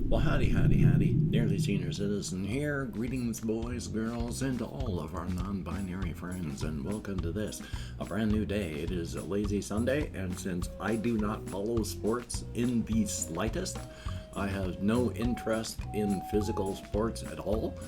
Well, howdy, howdy, howdy. Nearly Senior Citizen here. Greetings, boys, girls, and to all of our non-binary friends, and welcome to this, a brand new day. It is a lazy Sunday, and since I do not follow sports in the slightest, I have no interest in physical sports at all.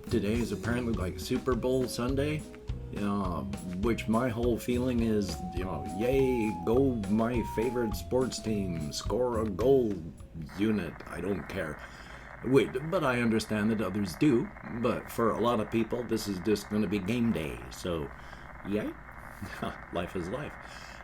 Today is apparently like Super Bowl Sunday, which my whole feeling is, yay, go my favorite sports team, score a goal unit, I don't care. But I understand that others do, but for a lot of people, this is just going to be game day, so, yay, life is life.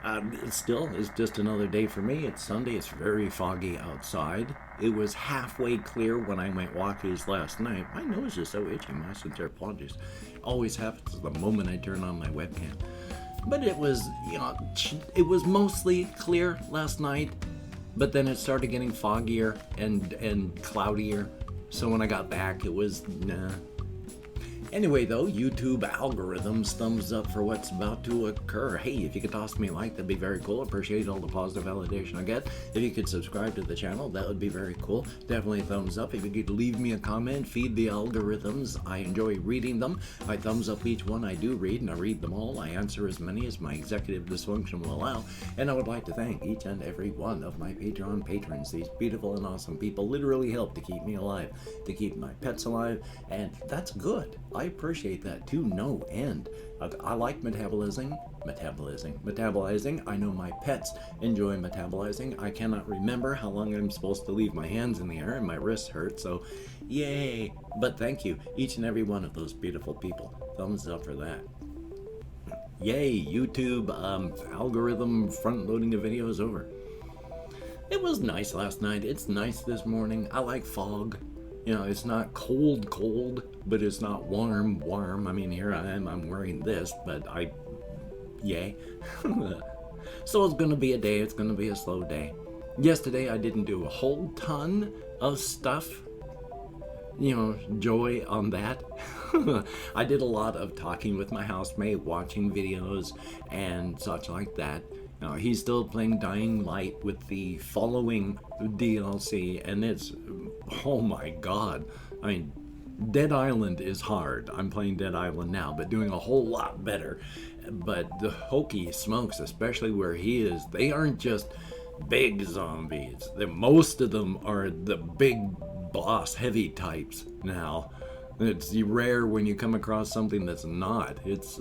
It still is just another day for me. It's Sunday, it's very foggy outside. It was halfway clear when I went walkies last night. My nose is so itchy, my sincere apologies. Always happens the moment I turn on my webcam. But it was, it was mostly clear last night, but then it started getting foggier and cloudier. So when I got back, it was, nah. Anyway, though, YouTube algorithms thumbs up for what's about to occur. Hey, if you could toss me a like, that'd be very cool. Appreciate all the positive validation I get. If you could subscribe to the channel, that would be very cool. Definitely thumbs up. If you could leave me a comment, feed the algorithms. I enjoy reading them. I thumbs up each one I do read, and I read them all. I answer as many as my executive dysfunction will allow. And I would like to thank each and every one of my Patreon patrons. These beautiful and awesome people literally help to keep me alive, to keep my pets alive, and that's good. I appreciate that to no end. I like metabolizing. I know my pets enjoy metabolizing. I cannot remember how long I'm supposed to leave my hands in the air and my wrists hurt, so yay. But thank you, each and every one of those beautiful people. Thumbs up for that. Yay, YouTube algorithm front loading the videos over. It was nice last night. It's nice this morning. I like fog. It's not cold, but it's not warm. I mean, here I am, I'm wearing this, but yay. So it's gonna be a day, it's gonna be a slow day. Yesterday I didn't do a whole ton of stuff, joy on that. I did a lot of talking with my housemate, watching videos, and such like that. He's still playing Dying Light with the following DLC, and it's, oh my god. I mean, Dead Island is hard. I'm playing Dead Island now, but doing a whole lot better. But the Hokey smokes, especially where he is, they aren't just big zombies. Most of them are the big boss heavy types now. It's rare when you come across something that's not. It's,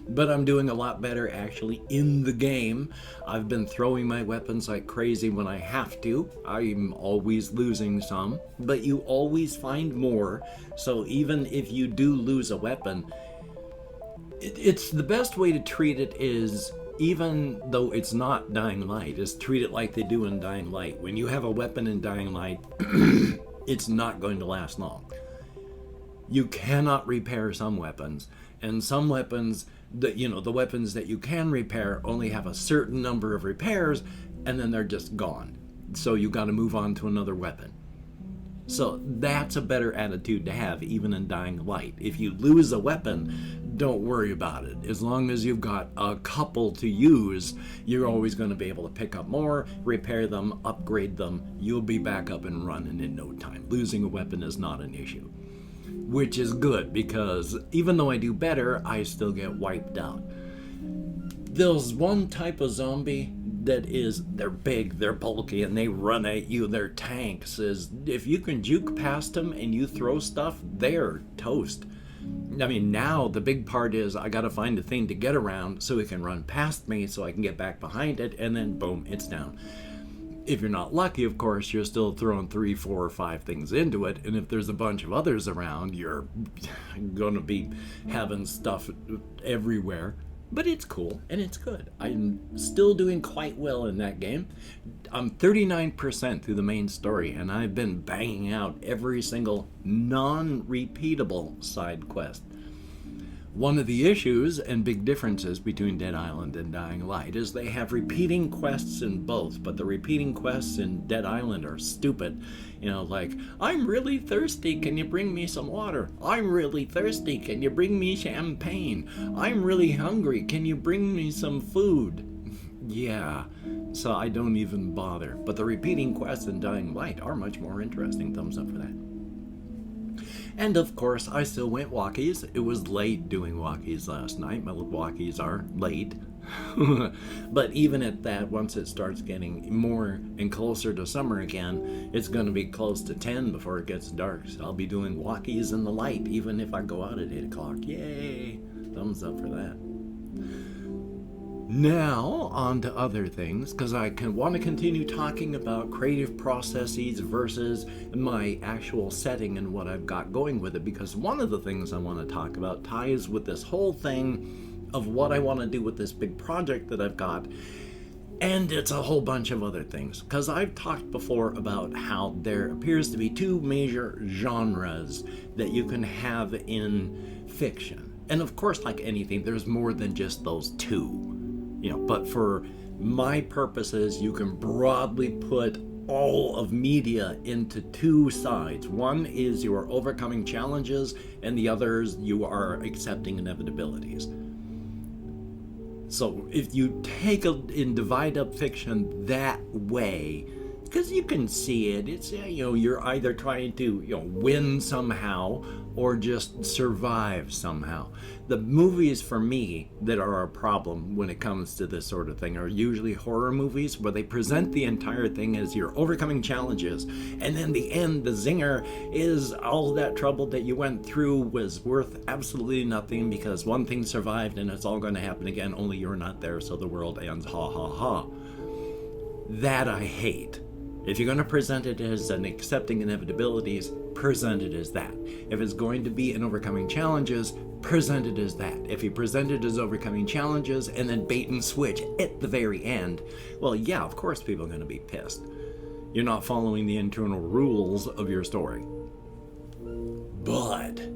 But I'm doing a lot better actually in the game. I've been throwing my weapons like crazy when I have to. I'm always losing some, but you always find more. So even if you do lose a weapon, it's the best way to treat it is, even though it's not Dying Light, is treat it like they do in Dying Light. When you have a weapon in Dying Light, it's not going to last long. You cannot repair some weapons, and some weapons, the weapons that you can repair only have a certain number of repairs, and then they're just gone. So you got to move on to another weapon. So that's a better attitude to have, even in Dying Light. If you lose a weapon, don't worry about it. As long as you've got a couple to use, you're always going to be able to pick up more, repair them, upgrade them. You'll be back up and running in no time. Losing a weapon is not an issue. Which is good, because even though I do better, I still get wiped out. There's one type of zombie that they're big, they're bulky, and they run at you, they're tanks. If you can juke past them and you throw stuff, they're toast. I mean, now the big part is I gotta find a thing to get around so it can run past me so I can get back behind it, and then boom, it's down. If you're not lucky, of course, you're still throwing 3, 4, or 5 things into it, and if there's a bunch of others around, you're gonna be having stuff everywhere. But it's cool, and it's good. I'm still doing quite well in that game. I'm 39% through the main story, and I've been banging out every single non-repeatable side quest. One of the issues and big differences between Dead Island and Dying Light is they have repeating quests in both, but the repeating quests in Dead Island are stupid. Like, I'm really thirsty, can you bring me some water? I'm really thirsty, can you bring me champagne? I'm really hungry, can you bring me some food? Yeah, so I don't even bother. But the repeating quests and Dying Light are much more interesting. Thumbs up for that. And of course, I still went walkies. It was late doing walkies last night. My walkies are late. But even at that, once it starts getting more and closer to summer again, it's going to be close to 10 before it gets dark. So I'll be doing walkies in the light, even if I go out at 8 o'clock. Yay! Thumbs up for that. Now, on to other things, because I want to continue talking about creative processes versus my actual setting and what I've got going with it, because one of the things I want to talk about ties with this whole thing of what I want to do with this big project that I've got, and it's a whole bunch of other things, because I've talked before about how there appears to be two major genres that you can have in fiction. And of course, like anything, there's more than just those two. But for my purposes, you can broadly put all of media into two sides. One is you are overcoming challenges, and the others you are accepting inevitabilities. So if you take and divide up fiction that way, because you can see it, it's you're either trying to win somehow or just survive somehow. The movies for me that are a problem when it comes to this sort of thing are usually horror movies where they present the entire thing as you're overcoming challenges, and then the end, the zinger, is all that trouble that you went through was worth absolutely nothing because one thing survived and it's all going to happen again, only you're not there, so the world ends, ha ha ha. That I hate. If you're going to present it as an accepting inevitabilities, present it as that. If it's going to be an overcoming challenges, present it as that. If you present it as overcoming challenges and then bait and switch at the very end, well, yeah, of course people are going to be pissed. You're not following the internal rules of your story. But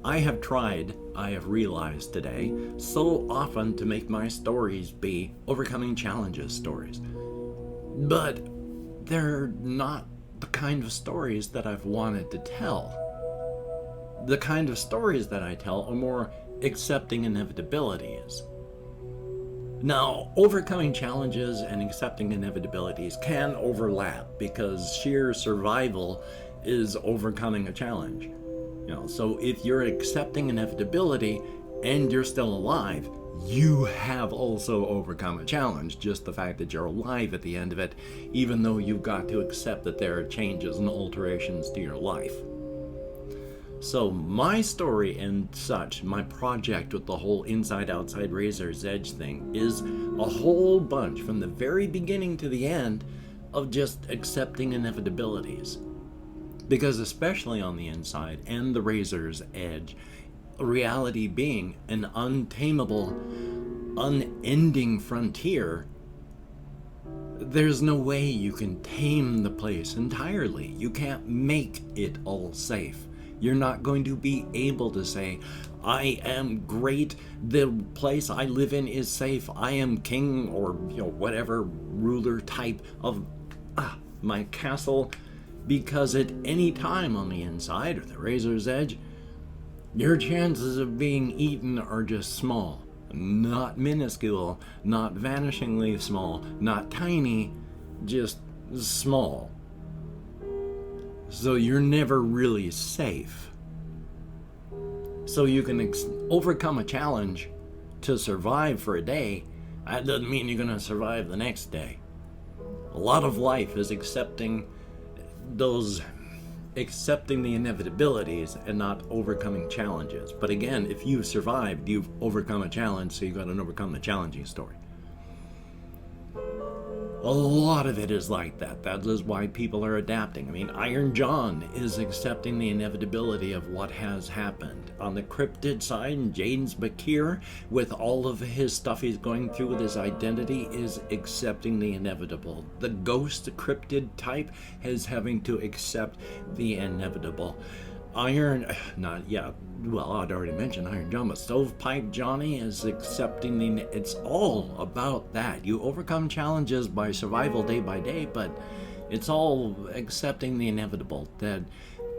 I have realized today, so often to make my stories be overcoming challenges stories. But they're not the kind of stories that I've wanted to tell. The kind of stories that I tell are more accepting inevitabilities. Now, overcoming challenges and accepting inevitabilities can overlap because sheer survival is overcoming a challenge. So if you're accepting inevitability and you're still alive, you have also overcome a challenge, just the fact that you're alive at the end of it, even though you've got to accept that there are changes and alterations to your life. So my story and such, my project with the whole inside-outside razor's edge thing, is a whole bunch from the very beginning to the end of just accepting inevitabilities. Because especially on the inside and the razor's edge, reality being an untamable, unending frontier, there's no way you can tame the place entirely. You can't make it all safe. You're not going to be able to say, I am great, the place I live in is safe, I am king, or whatever ruler type of my castle, because at any time on the inside or the razor's edge, your chances of being eaten are just small. Not minuscule, not vanishingly small, not tiny, just small. So you're never really safe. So you can overcome a challenge to survive for a day. That doesn't mean you're going to survive the next day. A lot of life is accepting the inevitabilities and not overcoming challenges. But again, if you've survived, you've overcome a challenge, so you've got to overcome the challenging story. A lot of it is like that. That is why people are adapting. I mean, Iron John is accepting the inevitability of what has happened. On the cryptid side, James Bakir, with all of his stuff he's going through with his identity, is accepting the inevitable. The ghost cryptid type is having to accept the inevitable. I'd already mentioned Iron John, but Stovepipe Johnny is accepting it's all about that. You overcome challenges by survival day by day, but it's all accepting the inevitable, that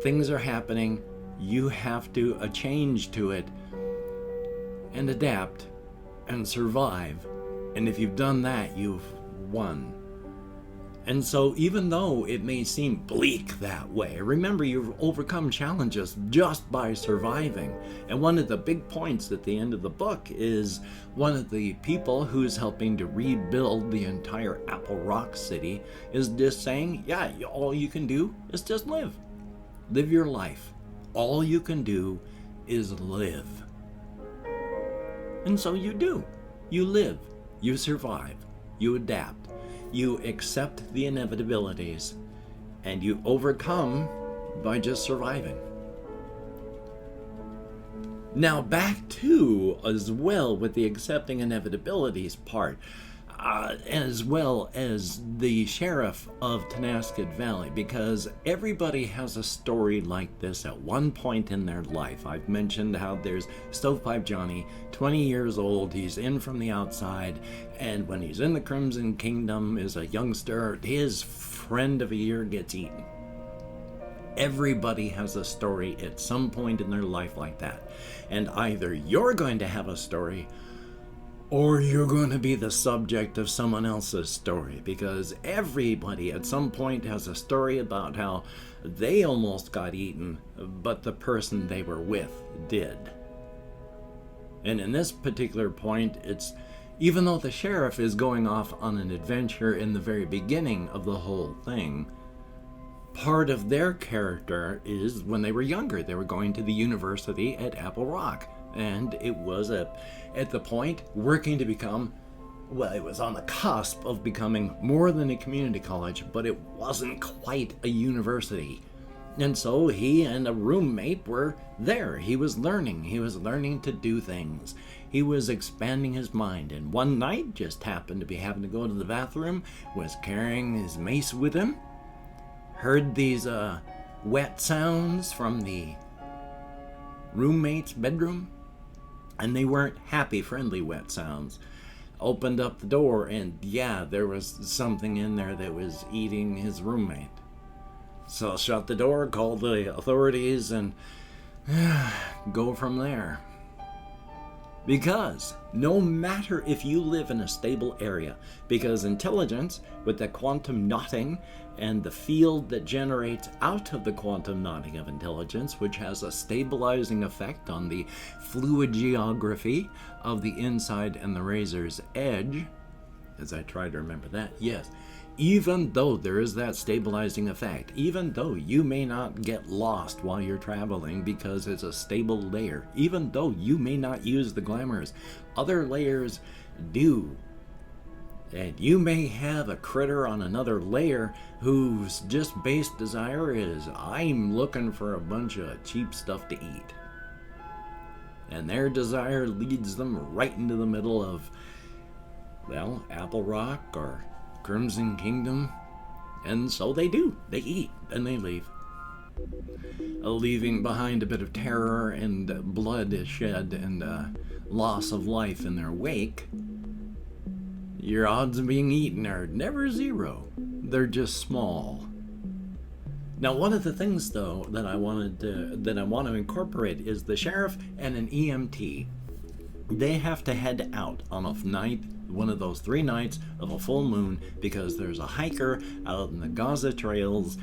things are happening, you have to change to it, and adapt, and survive, And if you've done that, you've won. And so even though it may seem bleak that way, remember you've overcome challenges just by surviving. And one of the big points at the end of the book is one of the people who's helping to rebuild the entire Apple Rock city is just saying, yeah, all you can do is just live. Live your life. All you can do is live. And so you do. You live. You survive. You adapt. You accept the inevitabilities, and you overcome by just surviving. Now back to, as well, with the accepting inevitabilities part, as well as the sheriff of Tonasket Valley, because everybody has a story like this at one point in their life. I've mentioned how there's Stovepipe Johnny, 20 years old, he's in from the outside, and when he's in the Crimson Kingdom as a youngster, his friend of a year gets eaten. Everybody has a story at some point in their life like that. And either you're going to have a story, or you're going to be the subject of someone else's story, because everybody at some point has a story about how they almost got eaten, but the person they were with did. And in this particular point, it's even though the sheriff is going off on an adventure in the very beginning of the whole thing, part of their character is when they were younger, they were going to the university at Apple Rock. And it was at the point working to become, well, it was on the cusp of becoming more than a community college, but it wasn't quite a university. And so he and a roommate were there. He was learning to do things. He was expanding his mind. And one night, just happened to be having to go to the bathroom, was carrying his mace with him, heard these wet sounds from the roommate's bedroom. And they weren't happy, friendly wet sounds. Opened up the door, and yeah, there was something in there that was eating his roommate. So shut the door, call the authorities, and go from there. Because no matter if you live in a stable area, because intelligence, with the quantum knotting and the field that generates out of the quantum knotting of intelligence, which has a stabilizing effect on the fluid geography of the inside and the razor's edge, as I try to remember that, yes, even though there is that stabilizing effect, even though you may not get lost while you're traveling because it's a stable layer, even though you may not use the glamours, other layers do. And you may have a critter on another layer whose just base desire is, I'm looking for a bunch of cheap stuff to eat. And their desire leads them right into the middle of, well, Apple Rock or Crimson Kingdom. And so they do. They eat and they leave. Leaving behind a bit of terror and blood shed and loss of life in their wake. Your odds of being eaten are never zero. They're just small. Now, one of the things, though, that I want to incorporate is the sheriff and an EMT. They have to head out on a night, one of those 3 nights of a full moon, because there's a hiker out in the Gaza trails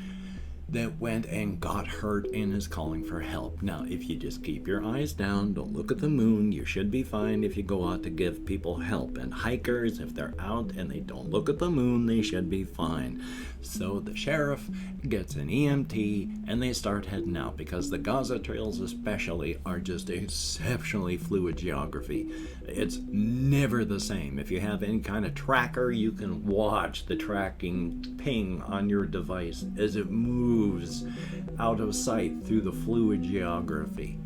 that went and got hurt and is calling for help. Now, if you just keep your eyes down, don't look at the moon, you should be fine if you go out to give people help. And hikers, if they're out and they don't look at the moon, they should be fine. So the sheriff gets an EMT and they start heading out, because the Gaza trails especially are just exceptionally fluid geography. It's never the same. If you have any kind of tracker, you can watch the tracking ping on your device as it moves out of sight through the fluid geography.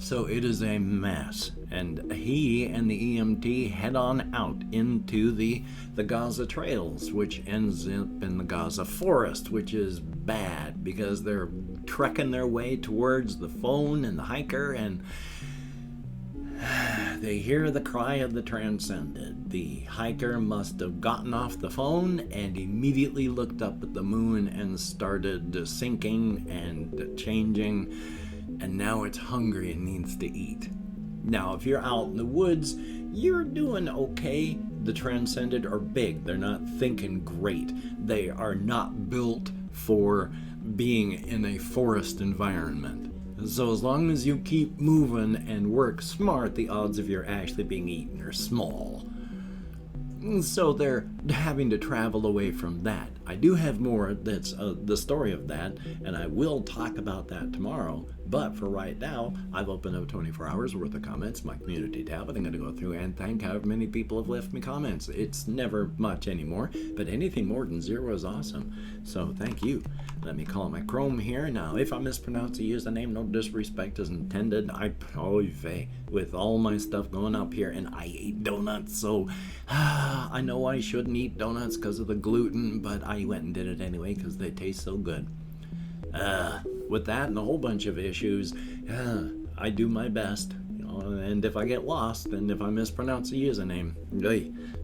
So it is a mess, and he and the EMT head on out into the Gaza trails, which ends up in the Gaza forest, which is bad because they're trekking their way towards the phone and the hiker, and they hear the cry of the transcended. The hiker must have gotten off the phone and immediately looked up at the moon and started sinking and changing, and now it's hungry and needs to eat. Now, if you're out in the woods, you're doing okay, the transcended are big. They're not thinking great. They are not built for being in a forest environment. So as long as you keep moving and work smart, the odds of your actually being eaten are small. So they're having to travel away from that. I do have more that's the story of that, and I will talk about that tomorrow. But for right now, I've opened up 24 hours worth of comments, my community tab, and I'm going to go through and thank however many people have left me comments. It's never much anymore, but anything more than 0 is awesome. So thank you. Let me call my Chrome here. Now, if I mispronounce a username, no disrespect is intended. With all my stuff going up here, and I ate donuts, so I know I shouldn't eat donuts because of the gluten, but I went and did it anyway because they taste so good. With that and a whole bunch of issues, I do my best, and if I get lost, and if I mispronounce a username,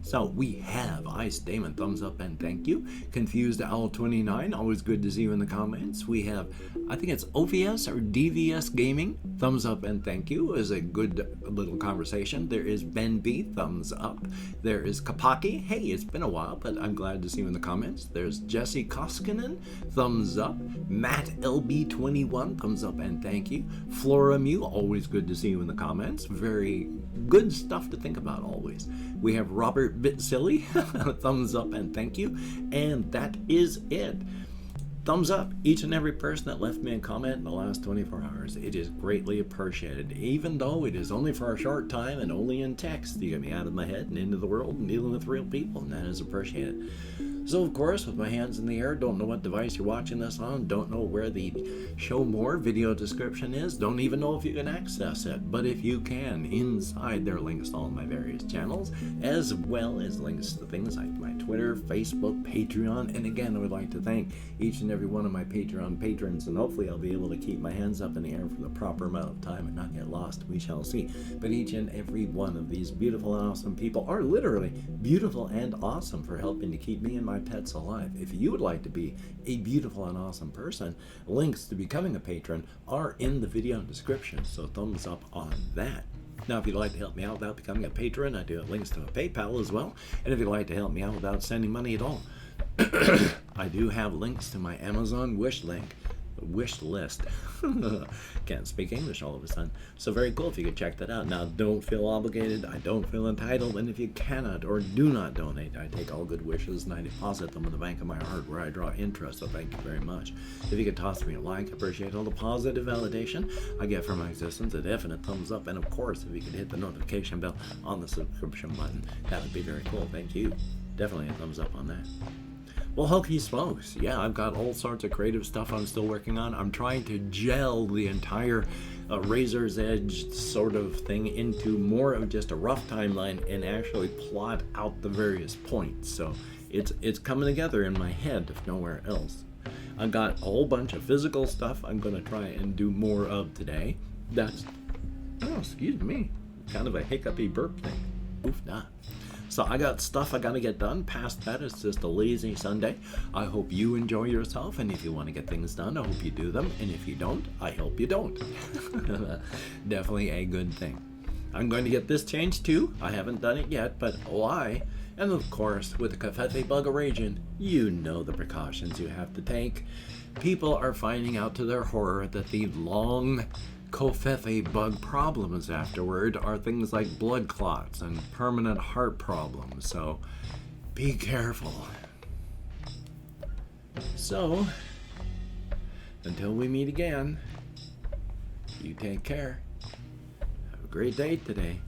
so we have Ice Damon, thumbs up and thank you. Confused Owl 29, always good to see you in the comments. We have, I think it's OVS or DVS Gaming, thumbs up and thank you. It was a good little conversation. There is Ben B, thumbs up. There is Kapaki, hey, it's been a while, but I'm glad to see you in the comments. There's Jesse Koskinen, thumbs up. Matt LB21, thumbs up and thank you. Flora Mew, always good to see you in the comments. Very good stuff to think about always. We have Robert Bitsilly, thumbs up and thank you. And that is it. Thumbs up each and every person that left me a comment in the last 24 hours. It is greatly appreciated, even though it is only for a short time and only in text. You get me out of my head and into the world and dealing with real people, and that is appreciated. So, of course, with my hands in the air, don't know what device you're watching this on, don't know where the show more video description is, don't even know if you can access it. But if you can, inside there are links to all my various channels, as well as links to things like my Twitter, Facebook, Patreon. And again, I would like to thank each and every one of my Patreon patrons, and hopefully I'll be able to keep my hands up in the air for the proper amount of time and not get lost. We shall see. But each and every one of these beautiful and awesome people are literally beautiful and awesome for helping to keep me and my pets alive. If you would like to be a beautiful and awesome person, links to becoming a patron are in the video description, so thumbs up on that. Now, if you'd like to help me out without becoming a patron, I do have links to a PayPal as well. And if you'd like to help me out without sending money at all, I do have links to my Amazon wish list. Can't speak English all of a sudden. So very cool if you could check that out. Now, don't feel obligated. I don't feel entitled. And if you cannot or do not donate, I take all good wishes and I deposit them in the bank of my heart where I draw interest. So thank you very much. If you could toss me a like, I appreciate all the positive validation I get from my existence, a definite thumbs up. And of course, if you could hit the notification bell on the subscription button, that would be very cool. Thank you. Definitely a thumbs up on that. Well, Hokey smokes. Yeah, I've got all sorts of creative stuff I'm still working on. I'm trying to gel the entire razor's edge sort of thing into more of just a rough timeline and actually plot out the various points. So it's coming together in my head, if nowhere else. I've got a whole bunch of physical stuff I'm going to try and do more of today. That's, excuse me, kind of a hiccupy burp thing. Oof, nah. So I got stuff I gotta get done. Past that, it's just a lazy Sunday. I hope you enjoy yourself, and if you want to get things done, I hope you do them. And if you don't, I hope you don't. Definitely a good thing. I'm going to get this changed too. I haven't done it yet, but why? And of course, with the Covfefe bug raging, you know the precautions you have to take. People are finding out to their horror that the long Covfefe bug problems afterward are things like blood clots and permanent heart problems, so be careful. So, until we meet again, you take care. Have a great day today.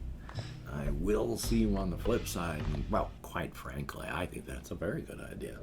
I will see you on the flip side, and, well, quite frankly, I think that's a very good idea.